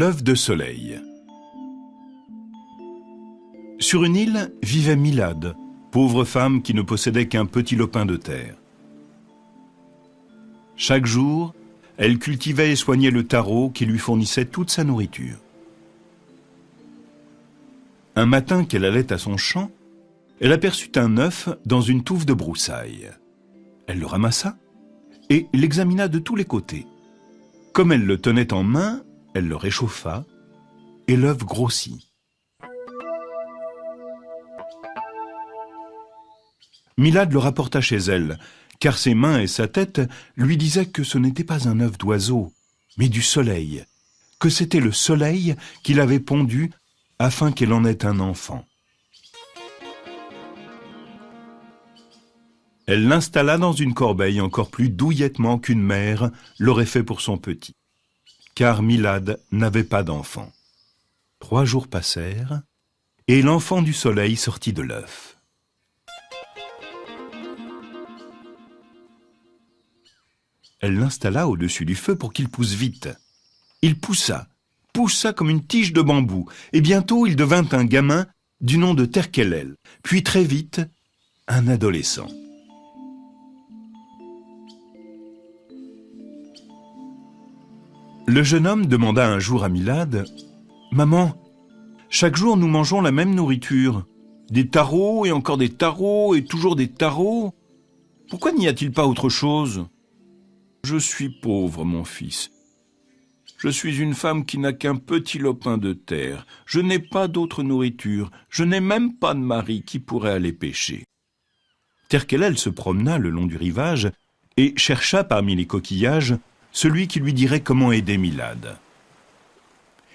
L'œuf de soleil. Sur une île vivait Milad, pauvre femme qui ne possédait qu'un petit lopin de terre. Chaque jour, elle cultivait et soignait le taro qui lui fournissait toute sa nourriture. Un matin qu'elle allait à son champ, elle aperçut un œuf dans une touffe de broussailles. Elle le ramassa et l'examina de tous les côtés. Comme elle le tenait en main, elle le réchauffa et l'œuf grossit. Milad le rapporta chez elle, car ses mains et sa tête lui disaient que ce n'était pas un œuf d'oiseau, mais du soleil, que c'était le soleil qui l'avait pondu afin qu'elle en ait un enfant. Elle l'installa dans une corbeille encore plus douillettement qu'une mère l'aurait fait pour son petit, car Milad n'avait pas d'enfant. 3 jours passèrent, et l'enfant du soleil sortit de l'œuf. Elle l'installa au-dessus du feu pour qu'il pousse vite. Il poussa comme une tige de bambou, et bientôt il devint un gamin du nom de Terkelel, puis très vite, un adolescent. Le jeune homme demanda un jour à Milad, « Maman, chaque jour nous mangeons la même nourriture, des taros et encore des taros et toujours des taros. Pourquoi n'y a-t-il pas autre chose ? Je suis pauvre, mon fils. Je suis une femme qui n'a qu'un petit lopin de terre. Je n'ai pas d'autre nourriture. Je n'ai même pas de mari qui pourrait aller pêcher. » Terkelel se promena le long du rivage et chercha parmi les coquillages celui qui lui dirait comment aider Milad.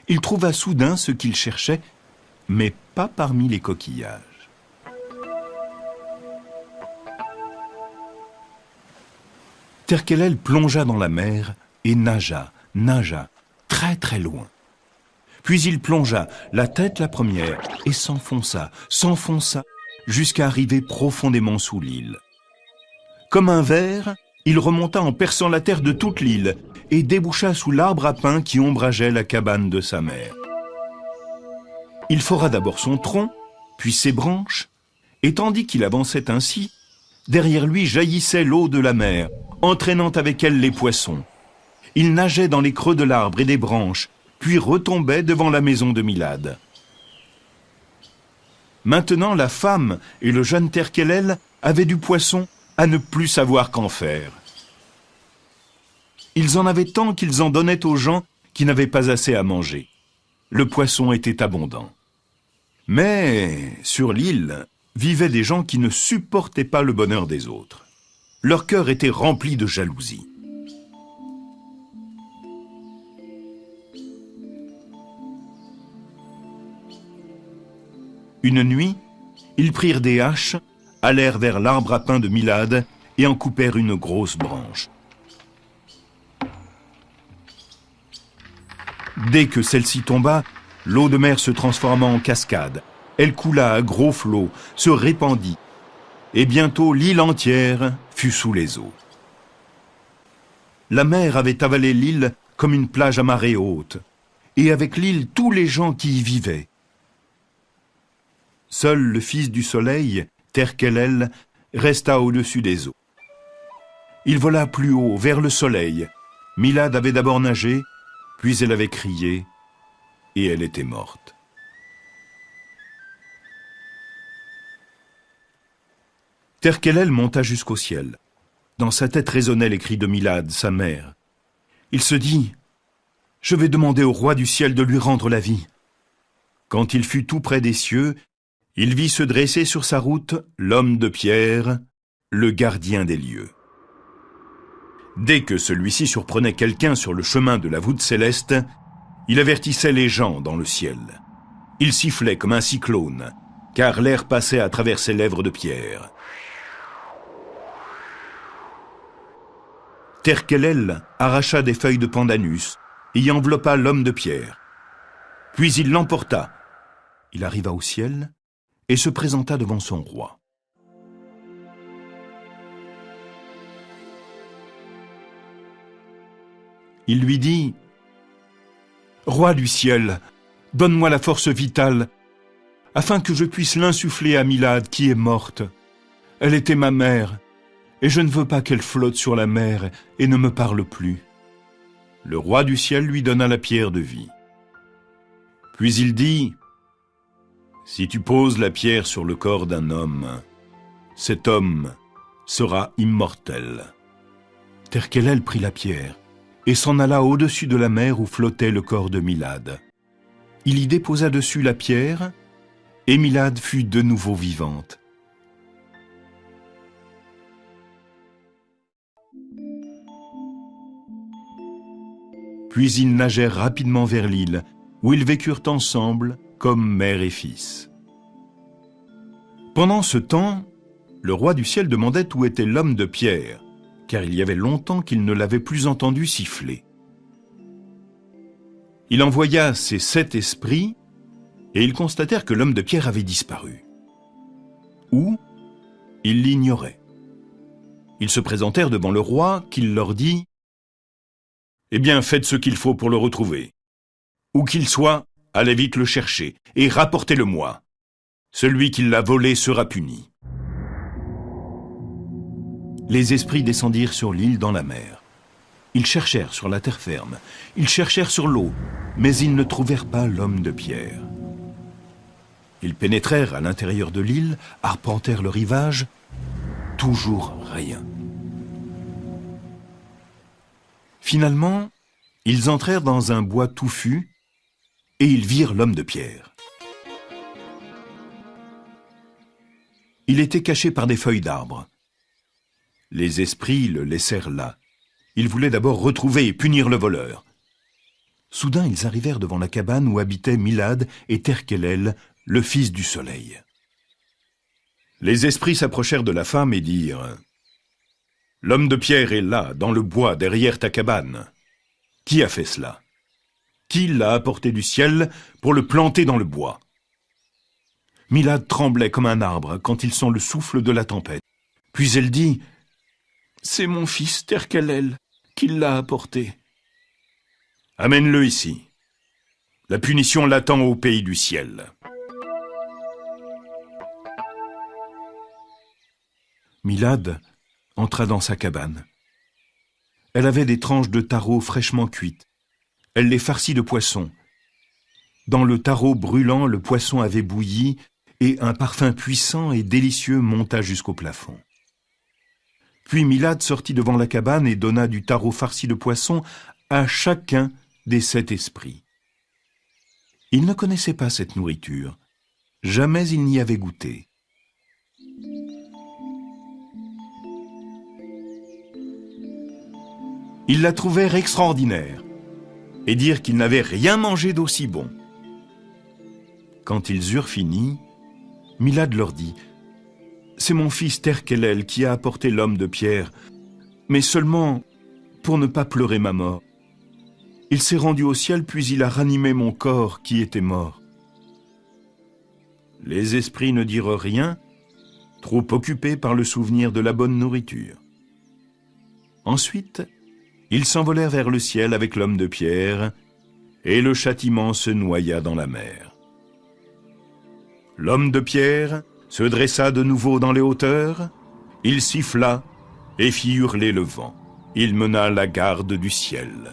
Il trouva soudain ce qu'il cherchait, mais pas parmi les coquillages. Terkelel plongea dans la mer et nagea, très très loin. Puis il plongea, la tête la première, et s'enfonça, jusqu'à arriver profondément sous l'île. Comme un ver, il remonta en perçant la terre de toute l'île et déboucha sous l'arbre à pin qui ombrageait la cabane de sa mère. Il fora d'abord son tronc, puis ses branches, et tandis qu'il avançait ainsi, derrière lui jaillissait l'eau de la mer, entraînant avec elle les poissons. Il nageait dans les creux de l'arbre et des branches, puis retombait devant la maison de Milad. Maintenant, la femme et le jeune Terkelel avaient du poisson à ne plus savoir qu'en faire. Ils en avaient tant qu'ils en donnaient aux gens qui n'avaient pas assez à manger. Le poisson était abondant. Mais sur l'île vivaient des gens qui ne supportaient pas le bonheur des autres. Leur cœur était rempli de jalousie. Une nuit, ils prirent des haches, allèrent vers l'arbre à pin de Milad et en coupèrent une grosse branche. Dès que celle-ci tomba, l'eau de mer se transforma en cascade. Elle coula à gros flots, se répandit, et bientôt l'île entière fut sous les eaux. La mer avait avalé l'île comme une plage à marée haute, et avec l'île tous les gens qui y vivaient. Seul le fils du soleil, Terkelel, resta au-dessus des eaux. Il vola plus haut, vers le soleil. Milad avait d'abord nagé, puis elle avait crié, et elle était morte. Terkelel monta jusqu'au ciel. Dans sa tête résonnaient les cris de Milad, sa mère. Il se dit, « Je vais demander au roi du ciel de lui rendre la vie. » Quand il fut tout près des cieux, il vit se dresser sur sa route l'homme de pierre, le gardien des lieux. Dès que celui-ci surprenait quelqu'un sur le chemin de la voûte céleste, il avertissait les gens dans le ciel. Il sifflait comme un cyclone, car l'air passait à travers ses lèvres de pierre. Terkelel arracha des feuilles de pandanus et y enveloppa l'homme de pierre. Puis il l'emporta. Il arriva au ciel et se présenta devant son roi. Il lui dit, Roi du ciel, donne-moi la force vitale, afin que je puisse l'insuffler à Milad qui est morte. Elle était ma mère, et je ne veux pas qu'elle flotte sur la mer et ne me parle plus. » Le roi du ciel lui donna la pierre de vie. Puis il dit, « Si tu poses la pierre sur le corps d'un homme, cet homme sera immortel. » Terkelel prit la pierre et s'en alla au-dessus de la mer où flottait le corps de Milad. Il y déposa dessus la pierre, et Milad fut de nouveau vivante. Puis ils nagèrent rapidement vers l'île, où ils vécurent ensemble comme mère et fils. Pendant ce temps, le roi du ciel demandait où était l'homme de pierre, car il y avait longtemps qu'il ne l'avait plus entendu siffler. Il envoya ses 7 esprits, et ils constatèrent que l'homme de pierre avait disparu. Où? Ils l'ignoraient. Ils se présentèrent devant le roi, qui leur dit, « Eh bien, faites ce qu'il faut pour le retrouver. Où qu'il soit, allez vite le chercher, et rapportez-le-moi. Celui qui l'a volé sera puni. » Les esprits descendirent sur l'île dans la mer. Ils cherchèrent sur la terre ferme, ils cherchèrent sur l'eau, mais ils ne trouvèrent pas l'homme de pierre. Ils pénétrèrent à l'intérieur de l'île, arpentèrent le rivage, toujours rien. Finalement, ils entrèrent dans un bois touffu et ils virent l'homme de pierre. Il était caché par des feuilles d'arbre. Les esprits le laissèrent là. Ils voulaient d'abord retrouver et punir le voleur. Soudain, ils arrivèrent devant la cabane où habitaient Milad et Terkelel, le fils du soleil. Les esprits s'approchèrent de la femme et dirent, « L'homme de pierre est là, dans le bois, derrière ta cabane. Qui a fait cela? Qui l'a apporté du ciel pour le planter dans le bois? » Milad tremblait comme un arbre quand il sent le souffle de la tempête. Puis elle dit, « C'est mon fils Terkelel qui l'a apporté. » « Amène-le ici. La punition l'attend au pays du ciel. » Milad entra dans sa cabane. Elle avait des tranches de taro fraîchement cuites. Elle les farcit de poisson. Dans le taro brûlant, le poisson avait bouilli et un parfum puissant et délicieux monta jusqu'au plafond. Puis Milad sortit devant la cabane et donna du taro farci de poisson à chacun des 7 esprits. Ils ne connaissaient pas cette nourriture. Jamais ils n'y avaient goûté. Ils la trouvèrent extraordinaire et dirent qu'ils n'avaient rien mangé d'aussi bon. Quand ils eurent fini, Milad leur dit, « C'est mon fils Terkelel qui a apporté l'homme de pierre, mais seulement pour ne pas pleurer ma mort. Il s'est rendu au ciel, puis il a ranimé mon corps qui était mort. » Les esprits ne dirent rien, trop occupés par le souvenir de la bonne nourriture. Ensuite, ils s'envolèrent vers le ciel avec l'homme de pierre, et le châtiment se noya dans la mer. L'homme de pierre se dressa de nouveau dans les hauteurs, il siffla et fit hurler le vent. Il mena la garde du ciel.